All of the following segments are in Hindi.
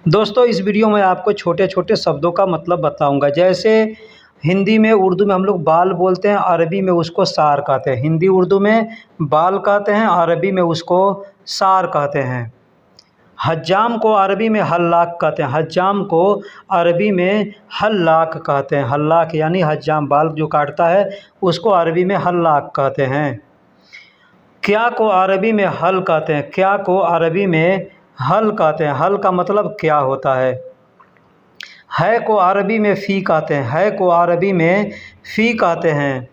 दोस्तों इस वीडियो में आपको छोटे छोटे शब्दों का मतलब बताऊंगा। जैसे हिंदी में उर्दू में हम लोग बाल बोलते हैं, अरबी में उसको सार कहते हैं। हिंदी उर्दू में बाल कहते हैं, अरबी में उसको सार कहते हैं। हज्जाम को अरबी में हल्लाक कहते हैं। हज्जाम को अरबी में हल्लाक कहते हैं। हल्लाक यानी हज्जाम बाल जो काटता है उसको अरबी में हल्लाक कहते हैं। क्या को अरबी में हल कहते हैं। क्या को अरबी में हल कहते हैं। हल का मतलब क्या होता है को अरबी में फ़ी कहते हैं। है को अरबी में फ़ी कहते हैं।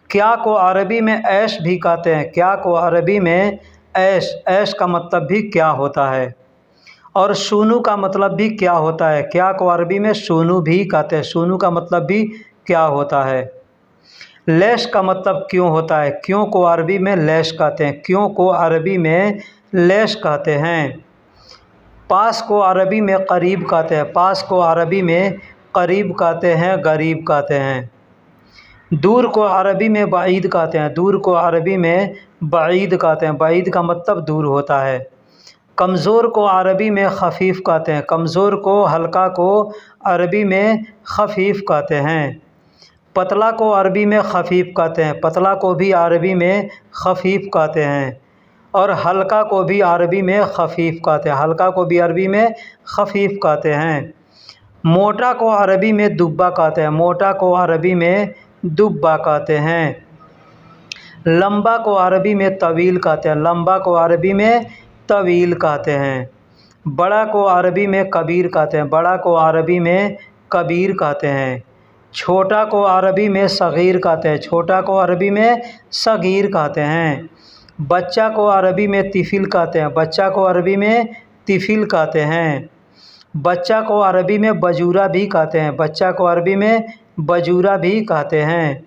क्या को अरबी में ऐश भी कहते हैं। क्या को अरबी में ऐश, ऐश का मतलब भी क्या होता है। और सूनू का मतलब भी क्या होता है। क्या को अरबी में सूनू भी कहते हैं। सूनू का मतलब भी क्या होता है। लैश का मतलब क्यों होता है। क्यों को अरबी में लैश कहते हैं। क्यों को अरबी में लैश कहते हैं। पास को अरबी में करीब कहते हैं। पास को अरबी में करीब कहते हैं, गरीब कहते हैं। दूर को अरबी में बाईद कहते हैं। दूर को अरबी में बाईद कहते हैं। बाईद का मतलब दूर होता है। कमज़ोर को अरबी में खफीफ़ कहते हैं। कमज़ोर को, हल्का को अरबी में खफीफ़ कहते हैं। पतला को अरबी में खफीफ़ कहते हैं। पतला को भी अरबी में खफीफ़ कहते हैं। और हल्का को भी अरबी में खफीफ़ कहते हैं। हल्का को भी अरबी में खफीफ़ कहते हैं। मोटा को अरबी में दुब्बा कहते हैं। मोटा को अरबी में दुब्बा कहते हैं। लंबा को अरबी में तवील कहते हैं। लंबा को अरबी में तवील कहते हैं। बड़ा को अरबी में कबीर कहते हैं। बड़ा को अरबी में कबीर कहते हैं। छोटा को अरबी में सग़ीर कहते हैं। छोटा को अरबी में सग़ीर कहते हैं। बच्चा को अरबी में तिफ़िल कहते हैं। बच्चा को अरबी में तिफ़िल कहते हैं। बच्चा को अरबी में बजूरा भी कहते हैं। बच्चा को अरबी में बजूरा भी कहते हैं।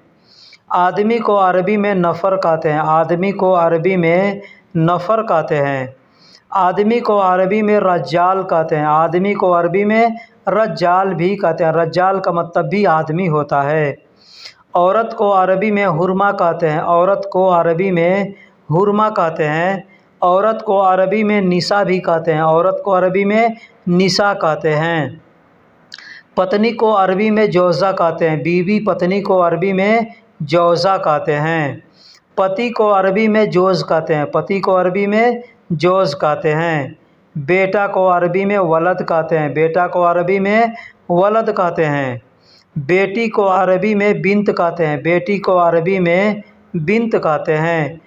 आदमी को अरबी में नफ़र कहते हैं। आदमी को अरबी में नफ़र कहते हैं। आदमी को अरबी में रज्जाल कहते हैं। आदमी को अरबी में रज्जाल भी कहते हैं। रज्जाल का मतलब भी आदमी होता है। औरत को अरबी में हुरमा कहते हैं। औरत को अरबी में हुरमा कहते हैं। औरत को अरबी में निसा भी कहते हैं। औरत को अरबी में निसा कहते हैं। पत्नी को अरबी में जौज़ा कहते हैं। बीवी पत्नी को अरबी में जौज़ा कहते हैं। पति को अरबी में जोज़ कहते हैं। पति को अरबी में जोज़ कहते हैं। बेटा को अरबी में वलद कहते हैं। बेटा को अरबी में वलद कहते हैं। बेटी को अरबी में बिन्त कहते हैं। बेटी को अरबी में बिन्त कहते हैं।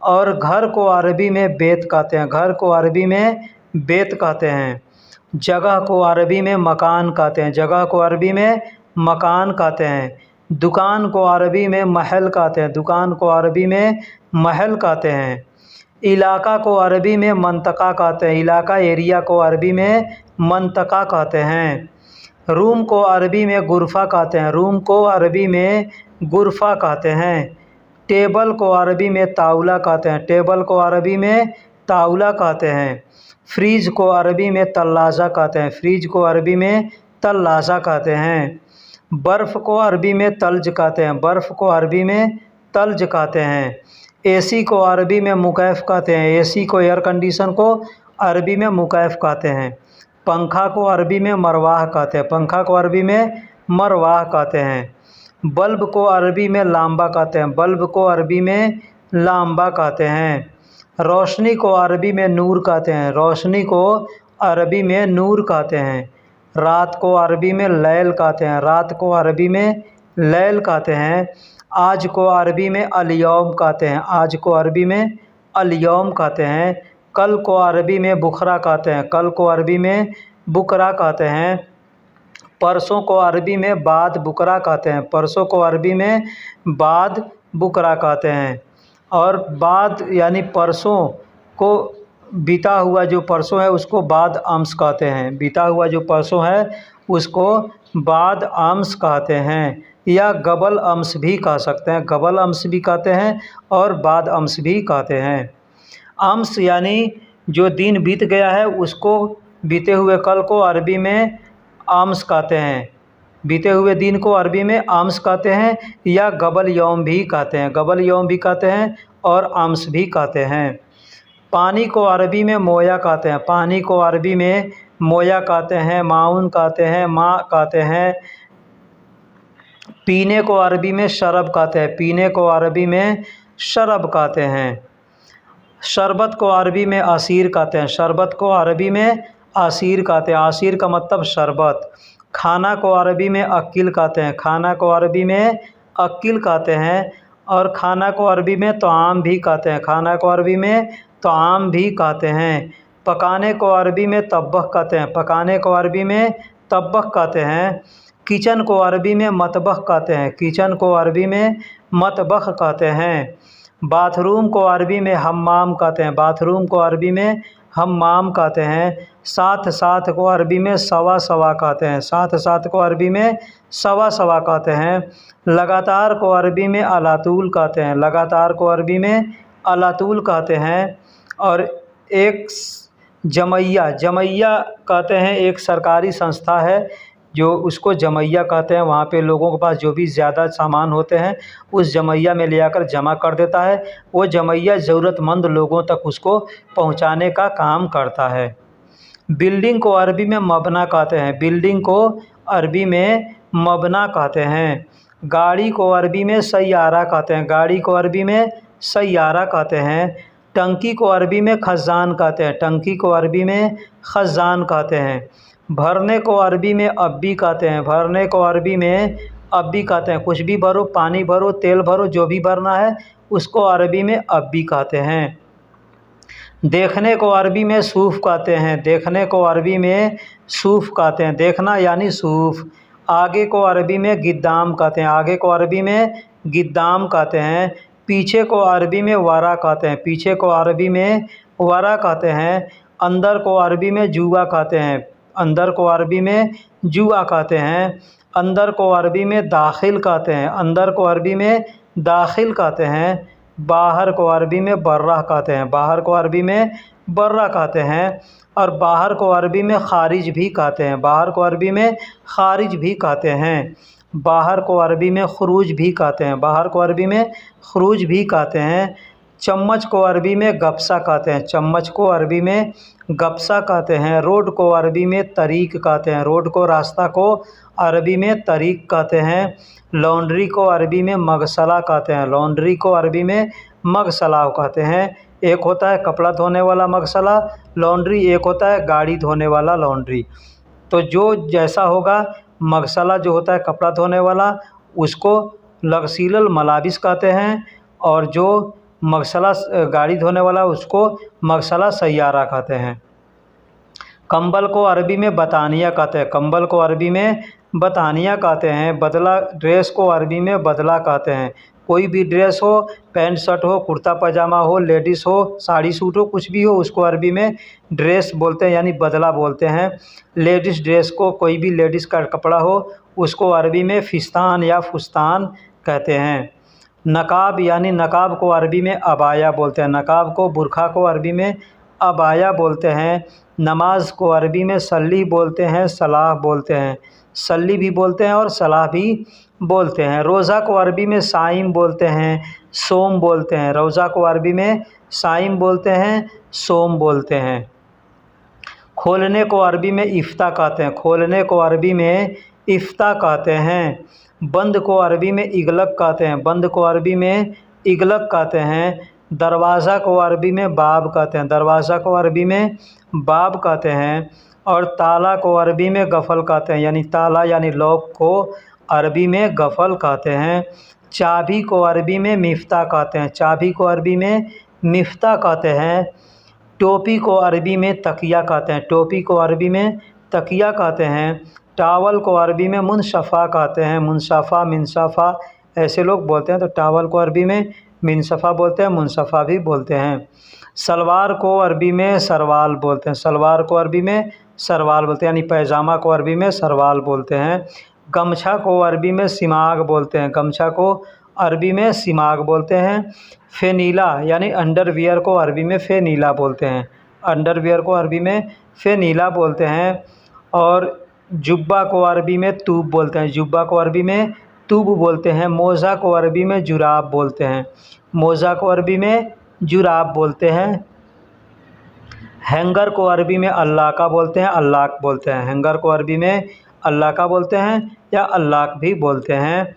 और घर को अरबी में बेत कहते हैं। घर को अरबी में बेत कहते हैं। जगह को अरबी में मकान कहते हैं। जगह को अरबी में मकान कहते हैं। दुकान को अरबी में महल कहते हैं। दुकान को अरबी में महल कहते हैं। इलाका को अरबी में मंतका कहते हैं। इलाका, एरिया को अरबी में मंतका कहते हैं। रूम को अरबी में गुरफ़ा कहते हैं। रूम को अरबी में गुरफ़ा कहते हैं। टेबल को अरबी में ताउला कहते हैं। टेबल को अरबी में ताउला कहते हैं। फ्रीज को अरबी में तल्लाज़ा कहते हैं। फ्रीज को अरबी में तल्लाज़ा कहते हैं। बर्फ़ को अरबी में तल्ज कहते हैं। बर्फ़ को अरबी में तल्ज कहते हैं। एसी को अरबी में मुकैफ़ कहते हैं। एसी को, एयर कंडीशन को अरबी में मुकैफ़ कहते हैं। पंखा को अरबी में मरवाह कहते हैं। पंखा को अरबी में मरवाह कहते हैं। बल्ब को अरबी में लांबा कहते हैं। बल्ब को अरबी में लांबा कहते हैं। रोशनी को अरबी में नूर कहते हैं। रोशनी को अरबी में नूर कहते हैं। रात को अरबी में लैल कहते हैं। रात को अरबी में लैल कहते हैं। आज को अरबी में अल-यौम कहते हैं। आज को अरबी में अल-यौम कहते हैं। कल को अरबी में बुखरा कहते हैं। कल को अरबी में बुकरा कहते हैं। परसों को अरबी में बाद बुकरा कहते हैं। परसों को अरबी में बाद बुकरा कहते हैं। और बाद यानी परसों को, बीता हुआ जो परसों है उसको बाद अम्स कहते हैं। बीता हुआ जो परसों है उसको बाद अम्स कहते हैं, या गबल अम्स भी कह सकते हैं। गबल अम्स भी कहते हैं और बाद अम्स भी कहते हैं। अम्स यानी जो दिन बीत गया है उसको, बीते हुए कल को अरबी में अम्स कहते हैं। बीते हुए दिन को अरबी में अम्स कहते हैं, या गबल यौम भी कहते हैं। गबल यौम भी कहते हैं और अम्स भी कहते हैं। पानी को अरबी में मोया कहते हैं। पानी को अरबी में मोया कहते हैं, माउन कहते हैं, माँ कहते हैं। पीने को अरबी में शरब कहते हैं, पीने को अरबी में शरब कहते हैं। शरबत को अरबी में असीर कहते हैं, शरबत को अरबी में असीर कहते हैं, असीर का मतलब शरबत। खाना को अरबी में अक्किल कहते हैं, खाना को अरबी में अक्किल कहते हैं। और खाना को अरबी में तआम भी कहते हैं, खाना को अरबी में तआम भी कहते हैं। पकाने को अरबी में तब्बख कहते हैं, पकाने को अरबी में तब्बख कहते हैं। किचन को अरबी में मतबख कहते हैं, किचन को अरबी में मतबख कहते हैं। बाथरूम को अरबी में हम्माम कहते हैं, बाथरूम को अरबी में हम्माम कहते हैं। साथ साथ को अरबी में सवा सवा कहते हैं, साथ साथ को अरबी में सवा सवा कहते हैं। लगातार को अरबी में अलातूल कहते हैं, लगातार को अरबी में अलातूल कहते हैं। और एक जमैया, जमैया कहते हैं एक सरकारी संस्था है जो उसको जमैया कहते हैं। वहाँ पे लोगों के पास जो भी ज़्यादा सामान होते हैं उस जमैया में ले आकर जमा कर देता है। वो जमैया ज़रूरतमंद लोगों तक उसको पहुँचाने का काम करता है। बिल्डिंग को अरबी में मबना कहते हैं, बिल्डिंग को अरबी में मबना कहते हैं। गाड़ी को अरबी में सैयारा कहते हैं, गाड़ी को अरबी में सैयारा कहते हैं। टंकी को अरबी में खज़ान कहते हैं, टंकी को अरबी में खज़ान कहते हैं। भरने को अरबी में अब्बी कहते हैं, भरने को अरबी में अब्बी कहते हैं। कुछ भी भरो, पानी भरो, तेल भरो, जो भी भरना है उसको अरबी में अब्बी कहते हैं। देखने को अरबी में सूफ़ कहते हैं, देखने को अरबी में सूफ़ कहते हैं, देखना यानी सूफ़। आगे को अरबी में गिद्दाम कहते हैं, आगे को अरबी में गिद्दाम कहते हैं। पीछे को अरबी में वरा कहते हैं, पीछे को अरबी में वरा कहते हैं। अंदर को अरबी में जुआ कहते हैं, अंदर को अरबी में जुआ कहते हैं। अंदर को अरबी में दाखिल कहते हैं, अंदर को अरबी में दाखिल कहते हैं। बाहर को अरबी में बर्रा कहते हैं, बाहर को अरबी में बर्रा कहते हैं। और बाहर को अरबी में खारिज भी कहते हैं, बाहर को अरबी में खारिज भी कहते हैं। बाहर को अरबी में खुरूज भी कहते हैं, बाहर को अरबी में खुरूज भी कहते हैं। चम्मच को अरबी में गप्सा कहते हैं, चम्मच को अरबी में गप्सा कहते हैं। रोड को अरबी में तरीक कहते हैं, रोड को रास्ता को अरबी में तरीक कहते हैं। लॉन्ड्री को अरबी में मगसला कहते हैं, लॉन्ड्री को अरबी में मगसला कहते हैं। एक होता है कपड़ा धोने वाला मगसला लॉन्ड्री, एक होता है गाड़ी धोने वाला लॉन्ड्री। तो जो जैसा होगा, मगसला जो होता है कपड़ा धोने वाला उसको लग्सीलल मलाबिस कहते हैं, और जो मगसला गाड़ी धोने वाला उसको मगसला सैयारा कहते हैं। कंबल को अरबी में बतानिया कहते हैं, कंबल को अरबी में बतानिया कहते हैं। बदला ड्रेस को अरबी में बदला कहते हैं। कोई भी ड्रेस हो, पैंट शर्ट हो, कुर्ता पजामा हो, लेडीज़ हो, साड़ी सूट हो, कुछ भी हो, उसको अरबी में ड्रेस बोलते हैं यानी बदला बोलते हैं। लेडीज़ ड्रेस को, कोई भी लेडीज़ का कपड़ा हो उसको अरबी में फिस्तान या फुस्तान कहते हैं। नकाब यानी नकाब को अरबी में अबाया बोलते हैं, नकाब को, बुरखा को अरबी में अबाया बोलते हैं। नमाज को अरबी में सल्ली बोलते हैं, सलाह बोलते हैं, सल्ली भी बोलते हैं और सलाह भी बोलते हैं। रोज़ा को अरबी में साइम बोलते हैं, सोम बोलते हैं, रोज़ा को अरबी में साइम बोलते हैं, सोम बोलते हैं। खोलने को अरबी में इफ्ता कहते हैं, खोलने को अरबी में इफ्ता कहते हैं। बंद को अरबी में इगलक कहते हैं, बंद को अरबी में इगलक कहते हैं। दरवाज़ा को अरबी में बाब कहते हैं, दरवाज़ा को अरबी में बाब कहते हैं। और ताला को अरबी में गफ़ल कहते हैं, यानी ताला यानी लॉक को अरबी में गफ़ल कहते हैं। चाबी को अरबी में मिफ्ता कहते हैं, चाबी को अरबी में मिफ्ता कहते हैं। टोपी को अरबी में तकिया कहते हैं, टोपी को अरबी में तकिया कहते हैं। टावल को अरबी में मुनशफ़ा कहते हैं, मुनशफ़ा मिनशफ़ा ऐसे लोग बोलते हैं, तो टावल को अरबी में मिनशफ़ा बोलते हैं, मुनशफ़ा भी बोलते हैं। सलवार को अरबी में सरवाल बोलते हैं, सलवार को अरबी में सरवाल बोलते हैं, यानी पैजामा को अरबी में सरवाल बोलते हैं। गमछा को अरबी में सिमाग बोलते हैं, गमछा को अरबी में सिमाग बोलते हैं। फ़ेनीला यानी अंडरवियर को अरबी में फ़ेनीला बोलते हैं, अंडरवियर को अरबी में फ़ेनीला बोलते हैं। और जुब्बा को अरबी में तूब बोलते हैं, जुब्बा को अरबी में तूब बोलते हैं। मोज़ा को अरबी में जुराब बोलते हैं, मोज़ा को अरबी में जुराब बोलते हैं। हैंगर को अरबी में अल्लाका बोलते हैं, अल्लाक बोलते हैं। हैंगर को अरबी में अल्लाका बोलते हैं या अल्लाक भी बोलते हैं।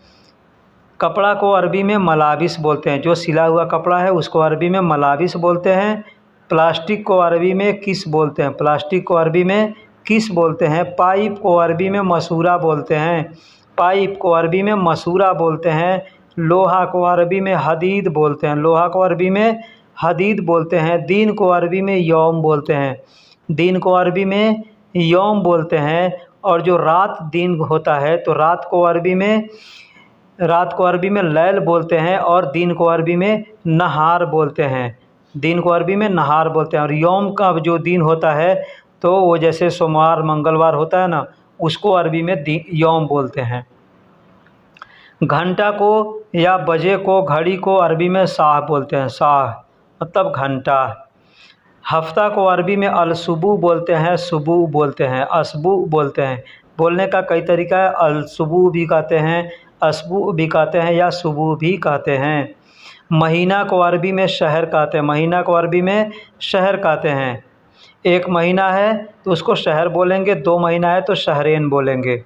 कपड़ा को अरबी में मलाबिस बोलते हैं, जो सिला हुआ कपड़ा है उसको अरबी में मलाबिस बोलते हैं। प्लास्टिक को अरबी में किस बोलते हैं, प्लास्टिक को अरबी में किस बोलते हैं। पाइप को अरबी में मसूरा बोलते हैं, पाइप को अरबी में मसूरा बोलते हैं। लोहा को अरबी में हदीद बोलते हैं, लोहा को अरबी में हदीद बोलते हैं। दिन को अरबी में यौम बोलते हैं, दिन को अरबी में यौम बोलते हैं। और जो रात दिन होता है तो रात को अरबी में लैल बोलते हैं और दिन को अरबी में नहार बोलते हैं, दिन को अरबी में नहार बोलते हैं। और यौम का जो दिन होता है तो वो जैसे सोमवार मंगलवार होता है ना, उसको अरबी में यौम बोलते हैं। घंटा को या बजे को, घड़ी को अरबी में साह बोलते हैं, साह मतलब घंटा। हफ्ता को अरबी में अलसुबू बोलते हैं, सुबू बोलते हैं, असबू बोलते हैं। बोलने का कई तरीका है, अलसुबू भी कहते हैं, असबू भी कहते हैं या सुबू भी कहते हैं। महीना को अरबी में शहर कहते हैं, महीना को अरबी में शहर कहते हैं। एक महीना है तो उसको शहर बोलेंगे, 2 महीना है तो शहरेन बोलेंगे।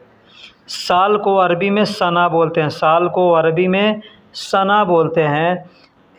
साल को अरबी में सना बोलते हैं, साल को अरबी में सना बोलते हैं।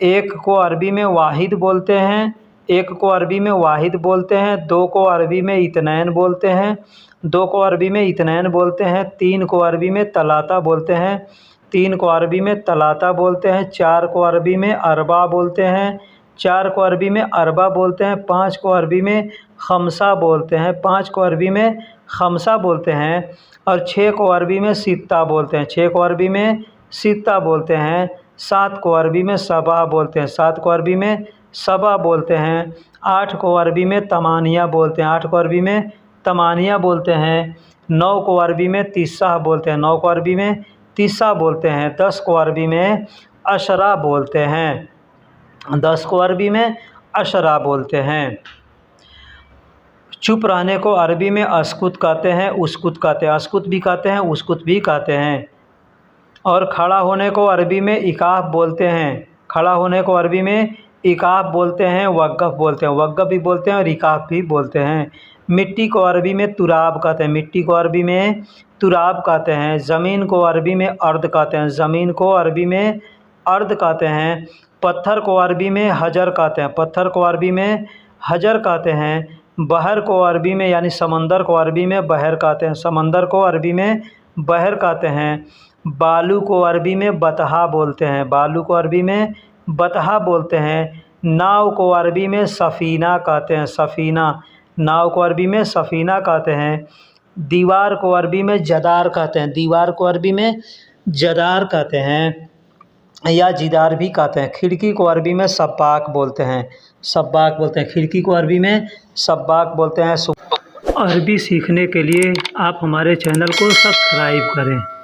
एक को अरबी में वाहिद बोलते हैं, एक को अरबी में वाहिद बोलते हैं। 2 को अरबी में इतनैन बोलते हैं, 2 को अरबी में इतनैन बोलते हैं। 3 को अरबी में तलाता बोलते हैं, 3 को अरबी में तलाता बोलते हैं। 4 को अरबी में अरबा बोलते हैं, 4 को अरबी में अरबा बोलते हैं। 5 को अरबी में खमसा बोलते हैं, 5 को अरबी में खमसा बोलते हैं। और 6 को अरबी में सित्ता बोलते हैं, 6 को अरबी में सित्ता बोलते हैं। 7 को अरबी में सबा बोलते हैं, 7 को अरबी में सबा बोलते हैं। 8 को अरबी में तमानिया बोलते हैं, 8 को अरबी में तमानिया बोलते हैं। 9 को अरबी में तिस्सा बोलते हैं, 9 को अरबी में तिस्सा बोलते हैं। 10 को अरबी में अशरा बोलते हैं, 10 को अरबी में अशरा बोलते हैं। चुप रहने को अरबी में अस्कुत कहते हैं, उसकुत कहते हैं, अस्कुत भी कहते हैं, उसकुत भी कहते हैं। और खड़ा होने को अरबी में इकाफ बोलते हैं, खड़ा होने को अरबी में इकाफ बोलते हैं, वक़्फ़ बोलते हैं, वक़्फ़ भी बोलते हैं और इकाफ भी बोलते हैं। मिट्टी को अरबी में तुराब कहते हैं, मिट्टी को अरबी में तुराब कहते हैं। ज़मीन को अरबी में अर्द कहते हैं, ज़मीन को अरबी में अर्द कहते हैं। पत्थर को अरबी में हजर कहते हैं, पत्थर को अरबी में हजर कहते हैं। बहर को अरबी में यानी समंदर को अरबी में बहर कहते हैं, समंदर को अरबी में बहर कहते हैं। बालू को अरबी में बतहा बोलते हैं, बालू को अरबी में बतहा बोलते हैं। नाव को अरबी में सफ़ीना कहते हैं, सफ़ीना, नाव को अरबी में सफ़ीना कहते हैं। दीवार को अरबी में जदार कहते हैं, दीवार को अरबी में जदार कहते हैं या जिदार भी कहते हैं। खिड़की को अरबी में सब्बाक बोलते हैं, सब्बाक बोलते हैं, खिड़की को अरबी में सब्बाक बोलते हैं। अरबी सीखने के लिए आप हमारे चैनल को सब्सक्राइब करें।